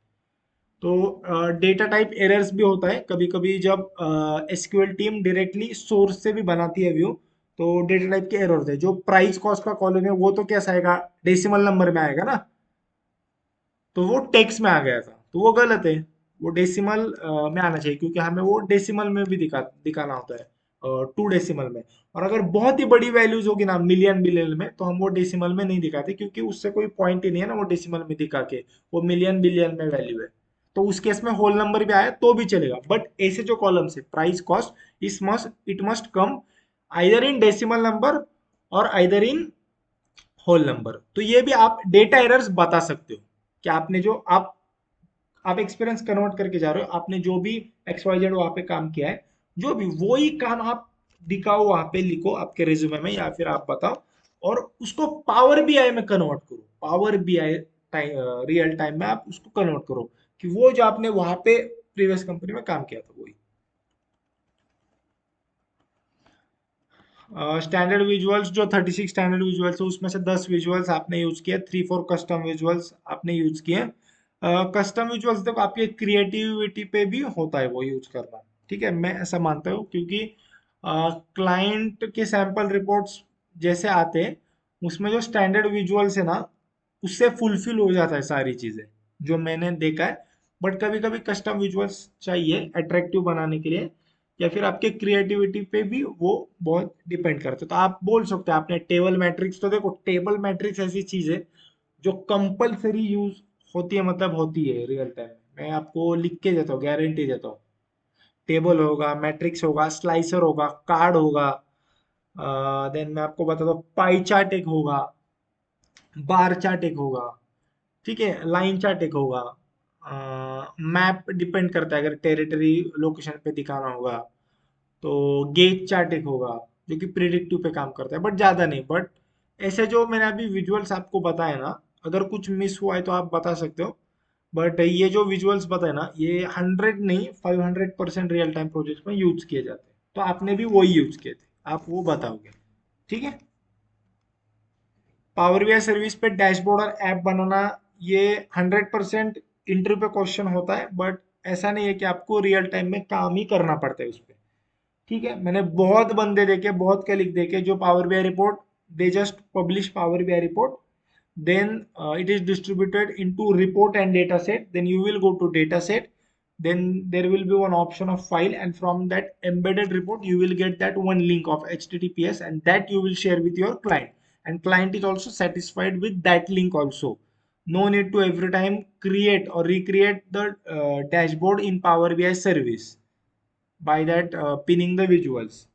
तो डेटा टाइप एरर्स भी होता है कभी कभी, जब एसक्यूएल टीम डायरेक्टली सोर्स से भी बनाती है व्यू, तो डेटा टाइप के एरर होते हैं। जो प्राइस कॉस्ट का कॉलम है वो तो कैसा आएगा, डेसिमल नंबर में आएगा ना, तो वो टेक्स्ट में आ गया था, तो वो गलत है। वो डेसिमल में आना चाहिए, क्योंकि हमें वो डेसिमल में भी दिखाना होता है, 2 डेसिमल में। और अगर बहुत ही बड़ी वैल्यूज होगी ना, मिलियन बिलियन में, तो हम वो डेसिमल में नहीं दिखाते, क्योंकि उससे कोई पॉइंट ही नहीं है ना वो डेसिमल में दिखा के। वो मिलियन बिलियन में वैल्यू है। तो उस केस में होल नंबर भी आया तो भी चलेगा, बट ऐसे जो कॉलम्स है price cost, it must come either in decimal number और आइदर इन होल नंबर। तो ये भी आप डेटा एरर्स बता सकते हो कि आपने जो आप एक्सपीरियंस कन्वर्ट करके जा रहे हो, आपने जो भी XYZ वहां पे काम किया है, जो भी वही काम आप दिखाओ, वहां पे लिखो आपके रिज्यूमे में, या फिर आप बताओ, और उसको पावर BI में कन्वर्ट करो। Power BI time, real time में आप उसको कन्वर्ट करो कि वो जो आपने वहां पे प्रीवियस कंपनी में काम किया था वही। स्टैंडर्ड विजुअल्स जो 36 स्टैंडर्ड विजुअल्स है, उसमें से 10 विजुअल्स आपने यूज किए, 3-4 कस्टम विजुअल्स आपने यूज किए। कस्टम विजुअल्स देखो, आपकी क्रिएटिविटी पे भी होता है वो यूज करना। ठीक है, मैं ऐसा मानता हूँ, क्योंकि क्लाइंट के सैंपल रिपोर्ट्स जैसे आते हैं, उसमें जो स्टैंडर्ड विजुअल्स है ना, उससे फुलफिल हो जाता है सारी चीजें, जो मैंने देखा है। बट कभी कभी कस्टम विजुअल्स चाहिए अट्रैक्टिव बनाने के लिए, या फिर आपके क्रिएटिविटी पे भी वो बहुत डिपेंड करते हैं। तो आप बोल सकते हैं आपने टेबल मैट्रिक्स, तो देखो टेबल मैट्रिक्स ऐसी चीज है जो कंपलसरी यूज होती है मतलब होती है रियल टाइम में। मैं आपको लिख के देता हूँ, गारंटी देता हूँ। टेबल होगा, मैट्रिक्स होगा, स्लाइसर होगा, कार्ड होगा, देन मैं आपको बताता हूँ पाई चार्ट एक होगा, बार चार्ट एक होगा, ठीक है, लाइन चार्ट एक होगा, मैप डिपेंड करता है, अगर टेरिटरी लोकेशन पे दिखाना होगा तो गेज चार्ट एक होगा, जो कि प्रिडिक्टिव पे काम करता है, बट ज्यादा नहीं। बट ऐसे जो मैंने अभी विजुअल्स आपको बताए ना, अगर कुछ मिस हुआ है तो आप बता सकते हो। बट ये जो विजुअल्स बताए ना, ये 100 नहीं 500% रियल टाइम प्रोजेक्ट में यूज किए जाते हैं, तो आपने भी वही यूज किए थे, आप वो बताओगे, ठीक है। पावर बीआई सर्विस पे डैशबोर्ड और ऐप बनाना, ये 100% इंटरव्यू पे क्वेश्चन होता है, बट ऐसा नहीं है कि आपको रियल टाइम में काम ही करना पड़ता है उस पे, ठीक है। मैंने बहुत बंदे देखे, बहुत कलीग देखे जो power BI report, they just publish power BI report, then it is distributed into report and data set, then you will go to data set, then there will be one option of file, and from that embedded report you will get that one link of https, and that you will share with your client, and client is also satisfied with that link also. No need to every time create or recreate the dashboard in power bi service by that pinning the visuals.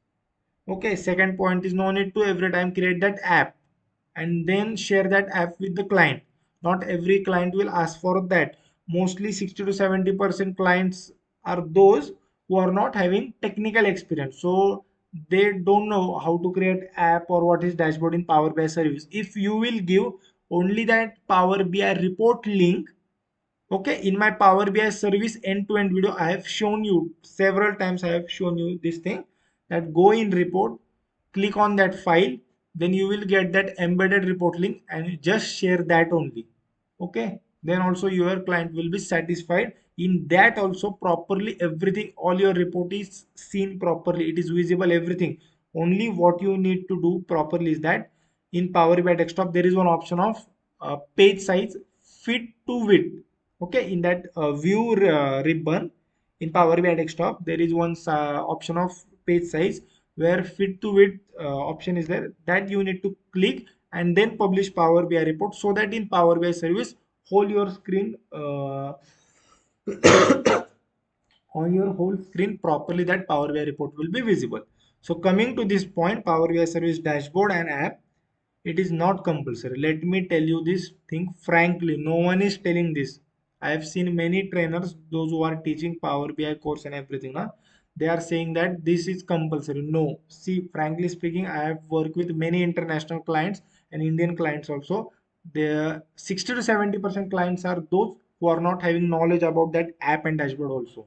Okay, second point is no need to every time create that app and then share that app with the client. Not every client will ask for that. Mostly 60 to 70% clients are those who are not having technical experience. So they don't know how to create app or what is dashboard in Power BI service. If you will give only that Power BI report link, okay, in my Power BI service end-to-end video, I have shown you several times. I have shown you this thing, that go in report, click on that file, then you will get that embedded report link and just share that only. Okay, then also your client will be satisfied. In that also properly everything, all your report is seen properly. It is visible everything. Only what you need to do properly is that in Power BI desktop there is one option of page size fit to width. Okay, in that view ribbon in Power BI desktop, there is one option of page size where fit to width option is there, that you need to click and then publish Power BI report, so that in Power BI service whole your screen on your whole screen properly, that Power BI report will be visible. So coming to this point, Power BI service dashboard and app, it is not compulsory. Let me tell you this thing frankly. No one is telling this. I have seen many trainers, those who are teaching Power BI course and everything, na, they are saying that this is compulsory. No. See, frankly speaking, I have worked with many international clients and Indian clients also. The 60 to 70% clients are those who are not having knowledge about that app and dashboard also.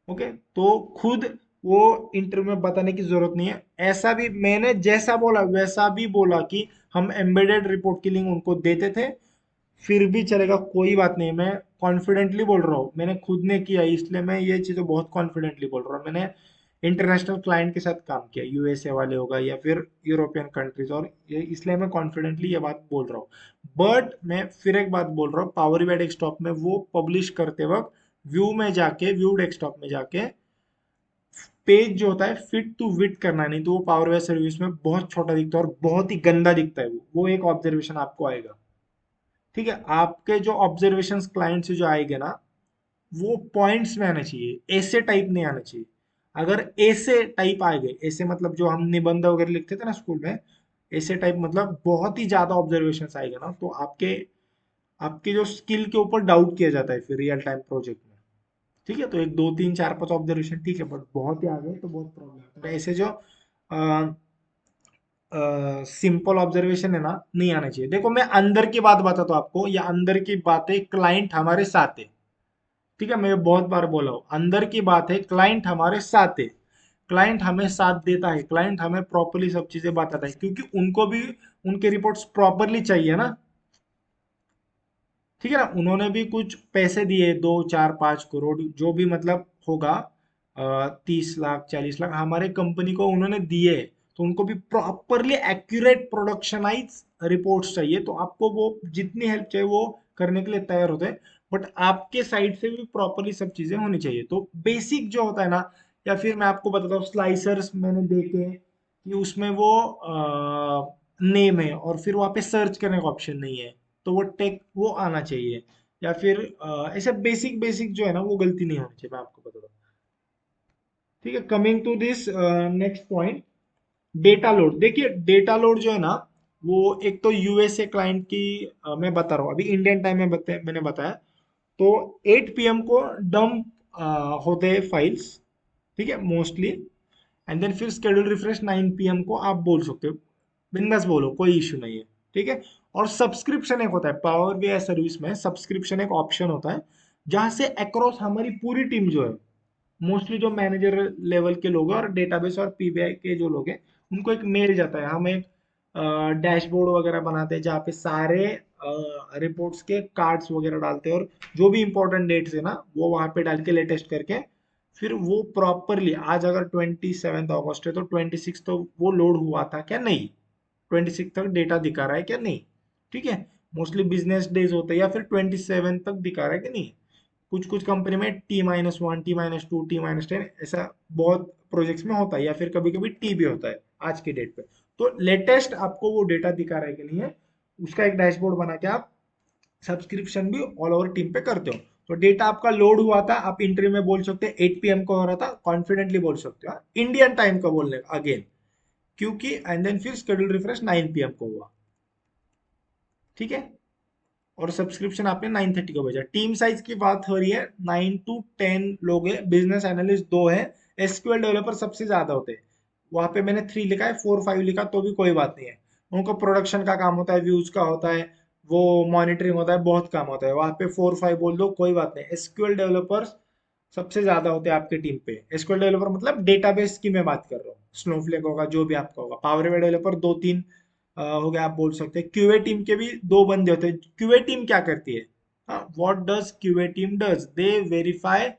Okay, तो खुद वो interview में बताने की जरूरत नहीं है। ऐसा भी मैंने जैसा बोला वैसा भी बोला कि हम एम्बेडेड रिपोर्ट की लिंक उनको देते थे, फिर भी चलेगा, कोई बात नहीं। मैं कॉन्फिडेंटली बोल रहा हूँ, मैंने खुद ने किया, इसलिए मैं ये चीज़ें बहुत कॉन्फिडेंटली बोल रहा हूँ। मैंने इंटरनेशनल क्लाइंट के साथ काम किया, यूएसए वाले होगा या फिर यूरोपियन कंट्रीज, और ये इसलिए मैं कॉन्फिडेंटली ये बात बोल रहा हूँ। बट मैं फिर एक बात बोल रहा हूँ, पावर बीआई डेस्कटॉप में वो पब्लिश करते वक्त व्यू में जाके, व्यू डेस्कटॉप में जाके पेज जो होता है फिट टू विट करना, नहीं तो वो पावर बीआई सर्विस में बहुत छोटा दिखता है और बहुत ही गंदा दिखता है। वो एक ऑब्जर्वेशन आपको आएगा, ठीक है। आपके जो ऑब्जर्वेशन क्लाइंट से जो आएंगे ना, वो पॉइंट्स में आना चाहिए, ऐसे टाइप नहीं आना चाहिए। अगर ऐसे टाइप आ गए, ऐसे मतलब जो हम निबंध वगैरह लिखते थे ना स्कूल में, ऐसे टाइप मतलब बहुत ही ज्यादा ऑब्जर्वेशन आएगा ना, तो आपके आपके जो स्किल के ऊपर डाउट किया जाता है फिर रियल टाइम प्रोजेक्ट में, ठीक है। तो एक दो तीन चार पांच ऑब्जर्वेशन ठीक है, बट बहुत ही आ गए तो बहुत प्रॉब्लम है। ऐसे जो सिंपल ऑब्जर्वेशन है ना, नहीं आना चाहिए। देखो मैं अंदर की बात बताता हूँ आपको, या अंदर की बात है, क्लाइंट हमारे साथ है, ठीक है। मैं बहुत बार बोला हूँ, अंदर की बात है, क्लाइंट हमारे साथ है, क्लाइंट हमें साथ देता है, क्लाइंट हमें प्रॉपरली सब चीजें बताता है, क्योंकि उनको भी उनके रिपोर्ट्स प्रॉपरली चाहिए ना, ठीक है ना। उन्होंने भी कुछ पैसे दिए, 2 4 5 करोड़ जो भी मतलब होगा, 30 लाख 40 लाख हमारे कंपनी को उन्होंने दिए, तो उनको भी प्रॉपरली एक्यूरेट प्रोडक्शनाइज रिपोर्ट्स चाहिए, तो आपको वो जितनी हेल्प चाहिए वो करने के लिए तैयार होते हैं। बट आपके साइड से भी प्रॉपरली सब चीजें होनी चाहिए। तो बेसिक जो होता है ना, या फिर मैं आपको बताता हूँ, स्लाइसर्स मैंने देखे कि उसमें वो नेम है और फिर वहाँ पे सर्च करने का ऑप्शन नहीं है, तो वो टेक वो आना चाहिए। या फिर ऐसे बेसिक बेसिक जो है ना वो गलती नहीं होनी चाहिए, मैं आपको बता दूं। ठीक है, coming to this next point, data load. देखिए डेटा लोड जो है ना, वो एक तो यूएसए क्लाइंट की मैं बता रहा हूँ, अभी इंडियन टाइम में मैंने बताया, तो 8 PM को डंप होते हैं फाइल्स, ठीक है मोस्टली। एंड देन फिर शेड्यूल रिफ्रेश 9 PM को आप बोल सकते हो, बिंदास बोलो, कोई इशू नहीं है। ठीक है, और सब्सक्रिप्शन एक होता है पावर बीआई सर्विस में, सब्सक्रिप्शन एक ऑप्शन होता है जहां से अक्रॉस हमारी पूरी टीम जो है, मोस्टली जो मैनेजर लेवल के लोग हैं और डेटाबेस और पीबीआई के जो लोग हैं, उनको एक मेल जाता है। हम एक डैशबोर्ड वगैरह बनाते हैं जहाँ पे सारे रिपोर्ट्स के कार्ड्स वगैरह डालते हैं, और जो भी इंपॉर्टेंट डेट्स है ना वो वहाँ पे डाल के लेटेस्ट करके, फिर वो प्रॉपरली, आज अगर 27 अगस्त है तो 26 तो वो लोड हुआ था क्या नहीं, 26 तक डेटा दिखा रहा है क्या नहीं। ठीक है, मोस्टली बिजनेस डेज होते हैं, या फिर 27 तक दिखा रहा है कि नहीं। कुछ कुछ कंपनी में T-1, T-2, T-10 ऐसा बहुत प्रोजेक्ट्स में होता है, या फिर कभी कभी टी भी होता है आज की डेट पे। तो लेटेस्ट आपको वो डेटा दिखा रहा है कि नहीं है, उसका एक डैशबोर्ड बना के आप सब्सक्रिप्शन भी ऑल ओवर टीम पे करते हो। तो डेटा आपका लोड हुआ था, आप इंटरव्यू में बोल सकते हैं 8 PM को हो रहा था, कॉन्फिडेंटली बोल सकते हो इंडियन टाइम का बोलने अगेन, क्योंकि एंड देन फिर शेड्यूल रिफ्रेश 9 PM को हुआ। ठीक है, और सब्सक्रिप्शन आपने 9:30 को भेजा। टीम साइज की बात हो रही है, 9 to 10 लोग हैं, बिजनेस एनालिस्ट 2 है, एसक्यूएल डेवलपर सबसे ज्यादा होते हैं। वहां पे मैंने 3 लिखा है, 4 5 लिखा तो भी कोई बात नहीं है। उनको प्रोडक्शन का काम होता है, व्यूज का होता है, वो मॉनिटरिंग होता है, बहुत काम होता है। वहां पे 4 5 बोल दो कोई बात नहीं। एसक्यूएल डेवलपर्स सबसे ज्यादा होते हैं आपके टीम पे। एसक्यूएल डेवलपर मतलब डेटाबेस की मैं बात कर रहा हूँ, स्नोफ्लेक होगा जो भी आपका होगा, पावर बीआई डेवलपर 2 3 हो गया, आप बोल सकते हैं। क्यूए टीम के भी 2 बंदे होते हैं। क्यूए टीम क्या करती है, what does QA team does, they verify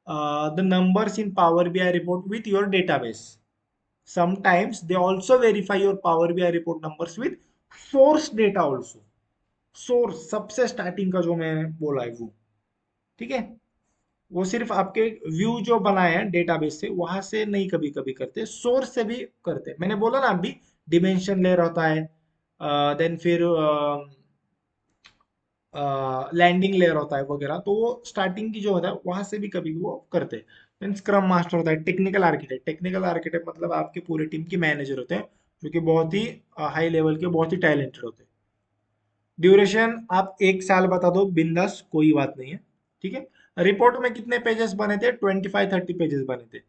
the numbers in Power BI report with your database. Sometimes they also verify your Power BI report numbers with source data also. Source सबसे starting का जो मैंने बोला है वो, ठीक है, वो सिर्फ आपके व्यू जो बनाए हैं डेटाबेस से वहां से नहीं, कभी कभी करते सोर्स से भी करते। मैंने बोला ना अभी, डिमेंशन लेयर होता है, देन फिर लैंडिंग लेयर होता है वगैरह, तो वो स्टार्टिंग की जो होता है वहां से भी कभी वो करते हैं। देन स्क्रम मास्टर होता है, टेक्निकल आर्किटेक्ट। टेक्निकल आर्किटेक्ट मतलब आपके पूरे टीम के मैनेजर होते हैं, जो कि बहुत ही हाई लेवल के, बहुत ही टैलेंटेड होते हैं। ड्यूरेशन आप 1 साल बता दो बिंदास, कोई बात नहीं है। ठीक है, रिपोर्ट में कितने पेजेस बने थे, 25 30 पेजेस बने थे।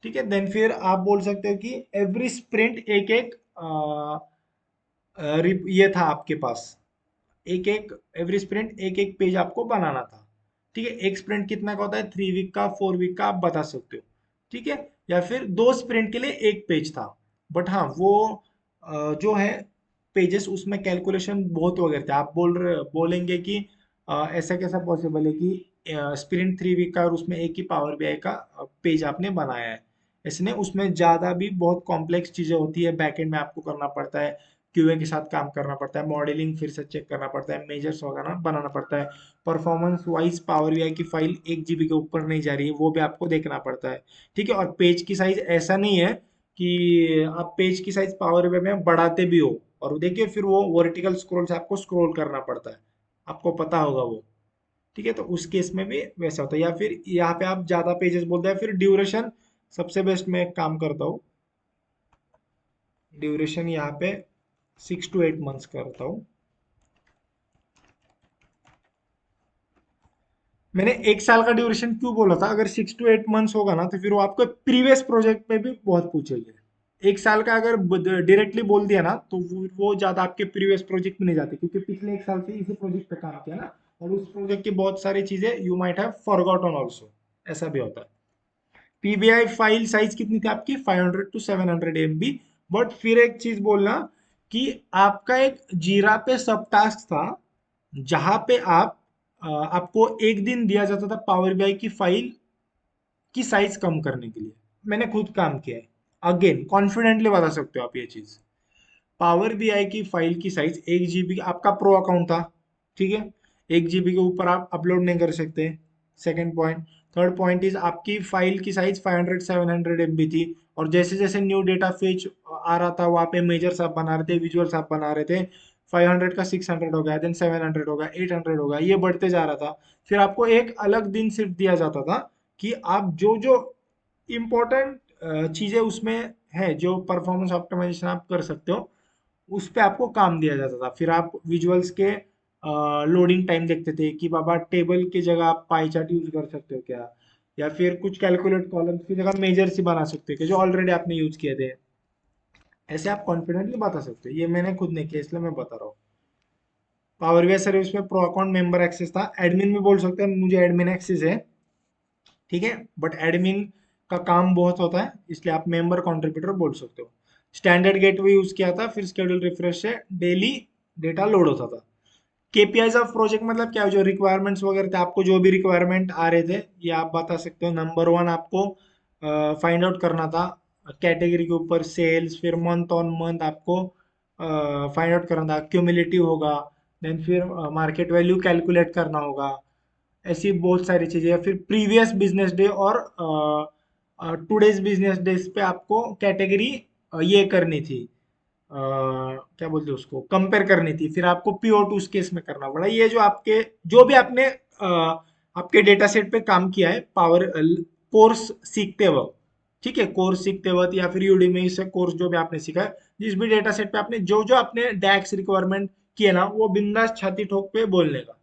ठीक है, देन फिर आप बोल सकते हो कि एवरी स्प्रिंट एक एक ये था आपके पास, एक एक एवरी स्प्रिंट एक एक पेज आपको बनाना था। ठीक है, एक स्प्रिंट कितना का होता है, 3 वीक का, 4 वीक का, आप बता सकते हो। ठीक है, या फिर 2 स्प्रिंट के लिए एक पेज था। बट हाँ वो जो है पेजेस, उसमें कैलकुलेशन बहुत वगैरह थे। आप बोलेंगे कि ऐसा कैसा पॉसिबल है कि स्प्रिंट 3 वीक का और उसमें एक ही पावर बीआई का पेज आपने बनाया है। इसने उसमें ज़्यादा भी बहुत कॉम्प्लेक्स चीज़ें होती है, बैकएंड में आपको करना पड़ता है, क्यूए के साथ काम करना पड़ता है, मॉडलिंग फिर से चेक करना पड़ता है, मेजर्स वगैरह बनाना पड़ता है, परफॉर्मेंस वाइज पावर बीआई की फाइल 1 GB के ऊपर नहीं जा रही है, वो भी आपको देखना पड़ता है। ठीक है, और पेज की साइज ऐसा नहीं है कि आप पेज की साइज पावर बीआई में बढ़ाते भी हो, और देखिए फिर वो वर्टिकल स्क्रॉल से आपको स्क्रॉल करना पड़ता है, आपको पता होगा वो। ठीक है, तो उस केस में भी वैसा होता है। या फिर यहाँ पे आप ज्यादा पेजेस बोलते हैं, फिर ड्यूरेशन सबसे बेस्ट मैं एक काम करता हूँ, ड्यूरेशन यहाँ पे 6 to 8 मंथ्स करता हूँ। मैंने 1 साल का ड्यूरेशन क्यों बोला था, अगर 6 to 8 मंथ्स होगा ना तो फिर वो आपको प्रीवियस प्रोजेक्ट में भी बहुत पूछेंगे। 1 साल का अगर डायरेक्टली बोल दिया ना तो वो ज्यादा आपके प्रीवियस प्रोजेक्ट में नहीं जाते, क्योंकि पिछले 1 साल से इसी प्रोजेक्ट पे काम किया ना, और उस प्रोजेक्ट की बहुत सारी चीजें you might have forgotten also, ऐसा भी होता है। पीबीआई फाइल साइज कितनी थी आपकी, 500 to 700 MB। बट फिर एक चीज बोलना कि आपका एक जीरा पे सब टास्क था, जहां पे आपको एक दिन दिया जाता था पावर बीआई की फाइल की साइज कम करने के लिए। मैंने खुद काम किया है, अगेन कॉन्फिडेंटली बता सकते हो आप ये चीज। पावर बीआई की फाइल की साइज 1 GB, आपका प्रो अकाउंट था, ठीक है, 1 GB के ऊपर आप अपलोड नहीं कर सकते। Second point, third point is आपकी फाइल की साइज 500 700 MB थी, और जैसे जैसे न्यू डेटा फेच आ रहा था वहाँ पे मेजर्स आप बना रहे थे, विजुअल्स आप बना रहे थे, 500 का 600 हो गया, देन 700 हो गया, 800 हो गया, ये बढ़ते जा रहा था। फिर आपको एक अलग दिन सिर्फ दिया जाता था कि आप जो जो इम्पोर्टेंट चीजें उसमें है, जो परफॉर्मेंस ऑप्टिमाइजेशन आप कर सकते हो, उस पे आपको काम दिया जाता था। फिर आप विजुअल्स के लोडिंग टाइम देखते थे कि बाबा टेबल की जगह आप पाई चार्ट यूज कर सकते हो क्या, या फिर कुछ कैलकुलेट कॉलम्स की जगह मेजर ही बना सकते हो क्या, जो ऑलरेडी आपने यूज किए थे। ऐसे आप कॉन्फिडेंटली बता सकते हो, ये मैंने खुद नहीं किया इसलिए मैं बता रहा हूँ। पावर बीआई सर्विस में प्रो अकाउंट मेंबर एक्सेस था, एडमिन में बोल सकते हैं मुझे एडमिन एक्सेस है, ठीक है, बट एडमिन का काम बहुत होता है इसलिए आप मेंबर कंट्रीब्यूटर बोल सकते हो। स्टैंडर्ड गेटवे यूज किया था, फिर शेड्यूल रिफ्रेश से डेली डेटा लोड होता था। केपीआईज ऑफ प्रोजेक्ट मतलब क्या है, जो रिक्वायरमेंट्स वगैरह थे, आपको जो भी रिक्वायरमेंट आ रहे थे ये आप बता सकते हो। नंबर वन आपको फाइंड आउट करना था कैटेगरी के ऊपर सेल्स, फिर मंथ ऑन मंथ आपको फाइंड आउट करना था, क्यूमुलेटिव होगा, देन फिर मार्केट वैल्यू कैलकुलेट करना होगा। ऐसी बहुत सारी चीजें हैं। फिर प्रीवियस बिजनेस डे और टुडेज बिजनेस डेज पे आपको कैटेगरी ये करनी थी, क्या बोलते हैं उसको, कंपेयर करनी थी। फिर आपको PO2 उस केस में करना पड़ा। ये जो आपके जो भी आपने आपके डेटा सेट पे काम किया है पावर कोर्स सीखते वक्त, ठीक है, कोर्स सीखते वक्त या फिर यूडीमी से कोर्स जो भी आपने सीखा है, जिस भी डेटा सेट पे आपने जो जो आपने डैक्स रिक्वायरमेंट किए ना, वो बिंदास छाती ठोक पे बोलने का,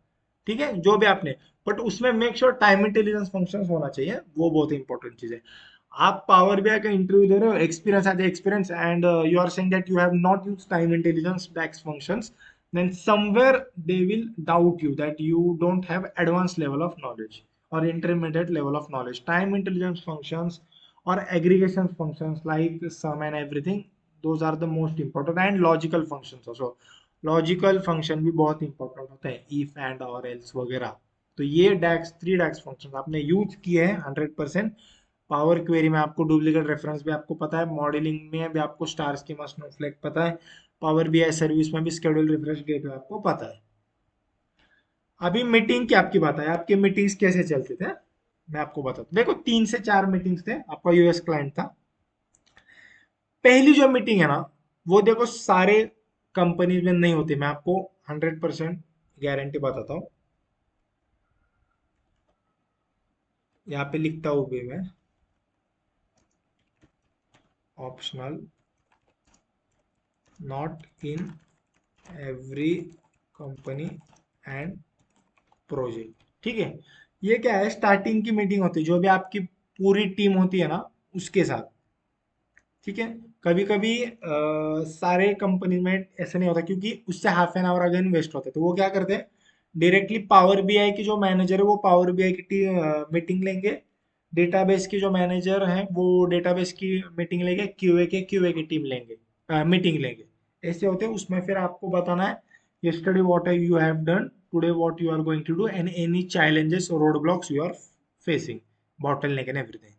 ठीक है, जो भी आपने। बट उसमें make sure time intelligence function होना चाहिए, वो बहुत इंपॉर्टेंट चीज है। आप पावर बीआई का इंटरव्यू दे रहे हो, experience as experience, and you are saying that you have not used time intelligence DAX functions, then somewhere they will doubt you that you don't have advanced level of knowledge or intermediate level of knowledge. Time intelligence functions or aggregation functions like sum and everything, those are the most important, and logical functions also. Logical function भी बहुत important होते हैं, if and और else वगैरह। तो ये डैक्स 3 डैक्स function आपने use किए हैं 100%। पावर क्वेरी में आपको डुप्लीकेट रेफरेंस भी आपको पता है, मॉडलिंग में भी आपको स्टार स्कीमा स्नोफ्लेक पता है, पावर बीआई सर्विस में भी शेड्यूल रिफ्रेश गेटवे आपको पता है। अभी मीटिंग की आपकी बात है, आपकी मीटिंग्स कैसे चलते थे, मैं आपको बताता हूँ। देखो 3 से 4 मीटिंग्स थे, आपका यूएस क्लाइंट था। पहली जो मीटिंग है ना, वो देखो सारे कंपनीज में नहीं होती, मैं आपको 100% गारंटी बताता हूँ। यहाँ पे लिखता हूँ भी मैं, optional, not in every company and project, ठीक है। ये क्या है, स्टार्टिंग की मीटिंग होती है जो भी आपकी पूरी टीम होती है ना, उसके साथ, ठीक है। कभी कभी सारे कंपनी में ऐसा नहीं होता, क्योंकि उससे half an hour again waste होता है, तो वो क्या करते हैं, डायरेक्टली पावर बीआई की जो मैनेजर है वो पावर बीआई की मीटिंग लेंगे, डेटाबेस की जो मैनेजर है वो डेटाबेस की मीटिंग लेंगे, क्यूए की टीम लेंगे, मीटिंग लेंगे। ऐसे होते हैं, उसमें फिर आपको बताना है yesterday what you have done, today what you are going to do, and any challenges or roadblocks you are facing, bottleneck and everything,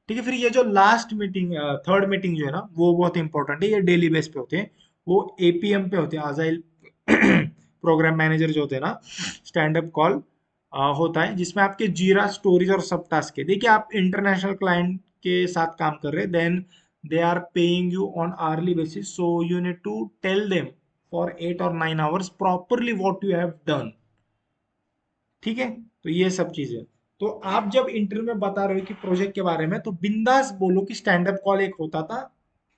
ठीक है। फिर ये जो लास्ट मीटिंग, थर्ड मीटिंग जो है ना, वो बहुत इंपॉर्टेंट है, ये डेली बेस पे होते हैं, वो एपीएम पे होते हैं, आजाइल प्रोग्राम मैनेजर जो होते हैं ना, स्टैंड अप कॉल होता है, जिसमें आपके जीरा स्टोरीज और सब टास्क है। देखिए आप इंटरनेशनल क्लाइंट के साथ काम कर रहे हैं, then they are paying you on early basis, so you need to tell them for 8 और 9 hours properly what you have done, ठीक है। तो ये सब चीजें, तो आप जब इंटरव्यू में बता रहे हो कि प्रोजेक्ट के बारे में, तो बिंदास बोलो कि स्टैंड अप कॉल एक होता था,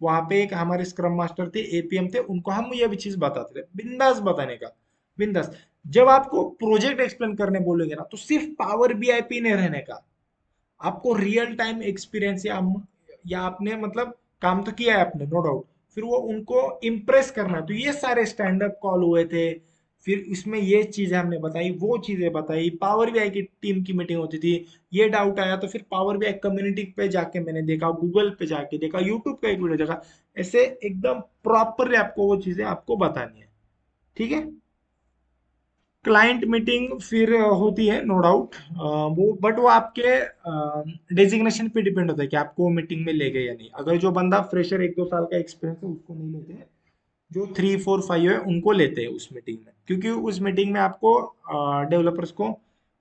वहां पे एक हमारे स्क्रम मास्टर थे, एपीएम थे, उनको हम ये भी चीज बताते थे, बिंदास बताने का, बिंदास। जब आपको प्रोजेक्ट एक्सप्लेन करने बोलेंगे ना, तो सिर्फ पावर बीआईपी नहीं रहने का, आपको रियल टाइम एक्सपीरियंस या आपने मतलब काम तो किया है आपने, नो डाउट, फिर वो उनको इम्प्रेस करना है। तो ये सारे स्टैंड अप कॉल हुए थे, फिर इसमें ये चीजें हमने बताई, वो चीजें बताई, पावर बीआई की टीम की मीटिंग होती थी। ये डाउट आया तो फिर पावर बीआई कम्युनिटी पे जाके मैंने देखा, गूगल पे जाके देखा, यूट्यूब का एक वीडियो देखा, ऐसे एकदम प्रॉपरली आपको वो चीजें आपको बतानी है, ठीक है। क्लाइंट मीटिंग फिर होती है, नो डाउट, वो बट वो आपके डेजिग्नेशन पे डिपेंड होता है कि आपको मीटिंग में ले गए या नहीं। अगर जो बंदा फ्रेशर 1 2 साल का एक्सपीरियंस है उसको नहीं लेते हैं, जो 3 4 5 है उनको लेते हैं उस मीटिंग में, क्योंकि उस मीटिंग में आपको डेवलपर्स को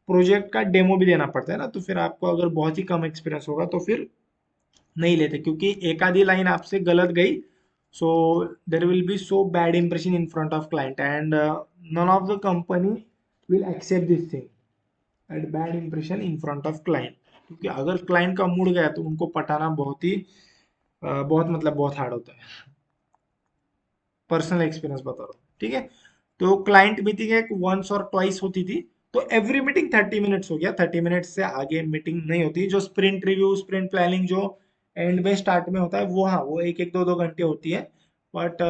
प्रोजेक्ट का डेमो भी देना पड़ता है ना, तो फिर आपको अगर बहुत ही कम एक्सपीरियंस होगा तो फिर नहीं लेते, क्योंकि एक आधी लाइन आपसे गलत गई, so there will be so bad impression in front of client and none of the company will accept this thing at bad impression in front of client. क्योंकि अगर क्लाइंट का मूड गया तो उनको पटाना बहुत ही बहुत मतलब बहुत हार्ड होता है। पर्सनल एक्सपीरियंस बता रहा हूँ, ठीक है। तो क्लाइंट मीटिंग एक वंस और ट्वाइस होती थी, तो एवरी मीटिंग 30 मिनट्स हो गया, 30 मिनट्स से आगे मीटिंग नहीं होती। जो स्प्रिंट रिव्यू स्प्रिंट प्लानिंग जो एंड में स्टार्ट में होता है वो, हाँ वो एक एक दो दो घंटे होती है, बट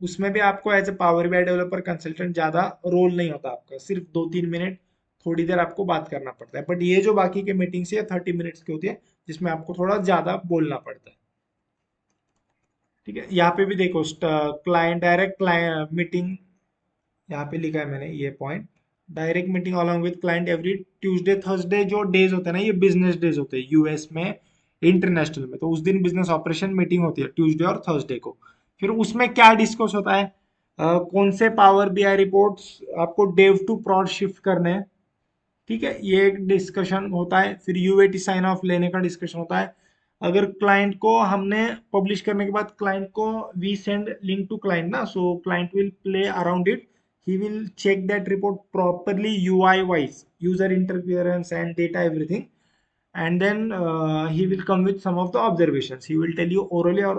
उसमें भी आपको as a power BI developer consultant ज़्यादा रोल नहीं होता आपका, सिर्फ 2-3 मिनट थोड़ी देर आपको बात करना पड़ता है। बट ये जो बाकी के मीटिंग्स है 30 मिनट्स की होती है, जिसमें आपको थोड़ा ज़्यादा बोलना पड़ता है, ठीक है। यहाँ पे भी देखो क्लाइंट डायरेक्ट क्लाइंट मीटिंग, यहाँ पे लिखा है मैंने ये point, direct meeting along with client every Tuesday Thursday. जो डेज होते हैं ना, ये बिजनेस डेज होते हैं यूएस में, इंटरनेशनल में, तो उस दिन बिजनेस ऑपरेशन मीटिंग होती है ट्यूसडे और थर्सडे को। फिर उसमें क्या डिस्कस होता है, कौन से पावर बीआई रिपोर्ट्स आपको डेव टू प्रॉड शिफ्ट करने हैं, ठीक है, ये एक डिस्कशन होता है। फिर यूएटी साइन ऑफ लेने का डिस्कशन होता है। अगर क्लाइंट को हमने पब्लिश करने के बाद क्लाइंट को we send link to client ना, so client will play around it, he will check that report properly UI wise, user interference and data everything, and then he will come with some of the observations. He will tell you orally or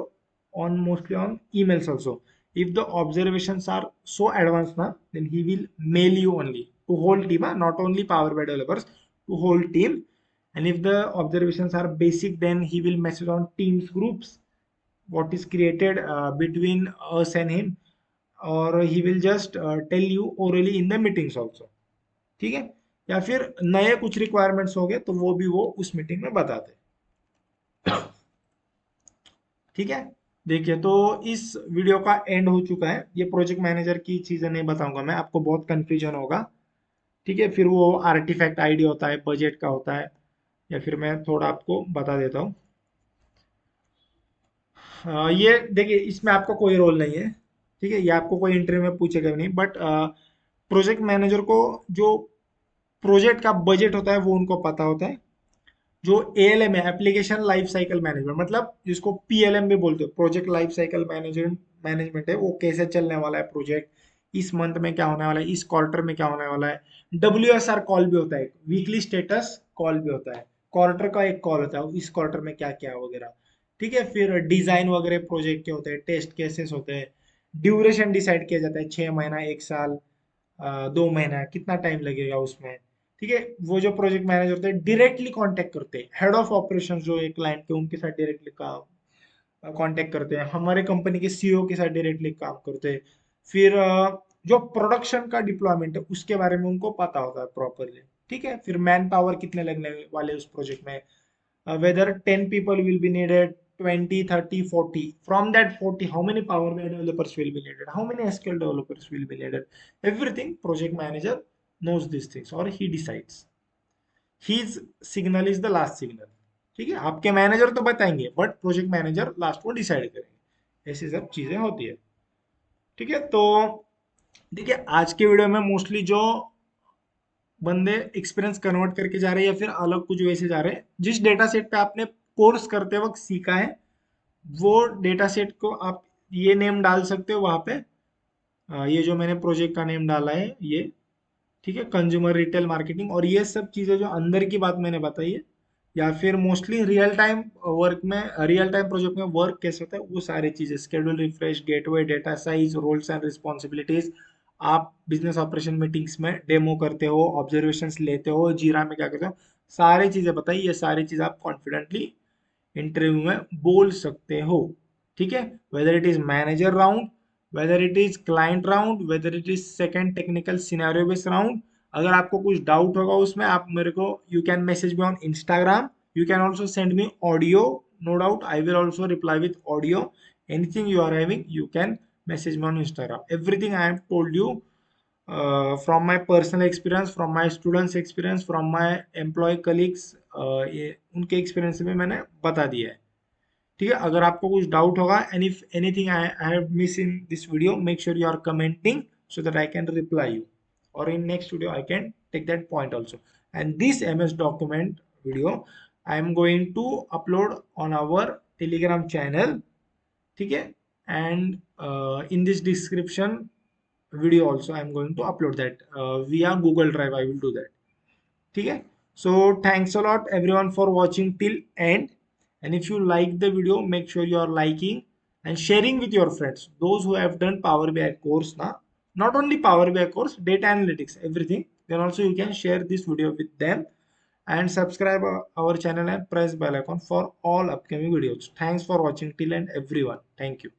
on mostly on emails also. If the observations are so advanced now, then he will mail you only to whole team, not only Power BI developers, to whole team. And if the observations are basic, then he will message on teams groups what is created between us and him, or he will just tell you orally in the meetings also, ठीक है। या फिर नए कुछ requirements हो गए तो वो भी वो उस मीटिंग में बताते हैं, ठीक है। देखिए, तो इस वीडियो का एंड हो चुका है। ये प्रोजेक्ट मैनेजर की चीजें नहीं बताऊंगा मैं, आपको बहुत कंफ्यूजन होगा, ठीक है। फिर वो आर्टिफैक्ट आईडी होता है, बजट का होता है, या फिर मैं थोड़ा आपको बता देता हूँ। ये देखिए, इसमें आपका कोई रोल नहीं है, ठीक है, ये आपको कोई इंटरव्यू में पूछेगा भी नहीं, बट प्रोजेक्ट मैनेजर को जो प्रोजेक्ट का बजट होता है वो उनको पता होता है। जो एएलएम है, एप्लीकेशन लाइफ साइकिल मैनेजमेंट, मतलब जिसको पीएलएम भी बोलते हैं, project life cycle management management है, वो कैसे चलने वाला है प्रोजेक्ट, इस मंथ में क्या होने वाला है, इस क्वार्टर में क्या होने वाला है। WSR कॉल भी होता है, वीकली स्टेटस कॉल भी होता है, क्वार्टर का एक कॉल होता है, इस क्वार्टर में क्या क्या वगैरह, ठीक है। फिर डिजाइन वगैरह प्रोजेक्ट के होते हैं, टेस्ट केसेस होते हैं, ड्यूरेशन डिसाइड किया जाता है, 6 महीना, 1 साल, 2 महीना, कितना टाइम लगेगा उसमें, ठीक है। वो जो प्रोजेक्ट मैनेजर होते हैं डायरेक्टली कांटेक्ट करते हैं हेड ऑफ ऑपरेशंस जो है क्लाइंट के, उनके साथ डायरेक्टली कांटेक्ट करते हैं, हमारे कंपनी के सीईओ के साथ डायरेक्टली काम करते हैं। फिर जो प्रोडक्शन का डिप्लॉयमेंट है उसके बारे में उनको पता होता है प्रॉपरली, ठीक है। फिर मैन पावर कितने लगने वाले उस प्रोजेक्ट में, whether 10 people will be needed, 20, 30, 40. From that 40, how many Power BI developers will be needed? How many SQL developers will be needed? Everything project manager knows these things or he decides. His signal is the last signal. ठीक है, आपके manager तो बताएंगे but project manager last को decide करेंगे, ऐसी सब चीजें होती है, ठीक है। तो देखिए, आज के वीडियो में मोस्टली जो बंदे एक्सपीरियंस कन्वर्ट करके जा रहे हैं या फिर अलग कुछ वैसे जा रहे हैं, जिस डेटा सेट पे आपने कोर्स करते वक्त सीखा है वो डेटा सेट को आप ये नेम डाल सकते हो वहां पे। ये जो मैंने प्रोजेक्ट का नेम डाला है ये, ठीक है, कंज्यूमर रिटेल मार्केटिंग, और ये सब चीजें जो अंदर की बात मैंने बताई है, या फिर मोस्टली रियल टाइम वर्क में, रियल टाइम प्रोजेक्ट में वर्क कैसे होता है वो सारी चीजें, schedule refresh, gateway, data size, roles and responsibilities, आप बिजनेस ऑपरेशन मीटिंग्स में डेमो करते हो, ऑब्जर्वेशंस लेते हो, जीरा में क्या करते हो, सारी चीजें बताइए। ये सारी चीजें आप कॉन्फिडेंटली इंटरव्यू में बोल सकते हो, ठीक है। Whether it is manager round, whether it is client round, whether it is second technical scenario based round, अगर आपको कुछ डाउट होगा उसमें आप मेरे को, you can message me on Instagram, you can also send me audio, no doubt I will also reply with audio, anything you are having you can message me on Instagram. Everything I have told you from my personal experience, from my students experience, from my employee colleagues, ये उनके experience में मैंने बता दिया है, ठीक है। अगर आपको कुछ डाउट होगा and if anything I have miss in this video, make sure you are commenting so that I can reply you, or in next video I can take that point also. And this MS document video I am going to upload on our Telegram channel. Okay, and in this description video also I am going to upload that via Google Drive. I will do that. Okay, so thanks a lot everyone for watching till end. And if you like the video, make sure you are liking and sharing with your friends, those who have done Power BI course now. Not only Power BI course, data analytics, everything. Then also you can share this video with them, and subscribe our channel and press bell icon for all upcoming videos. Thanks for watching till end everyone. Thank you.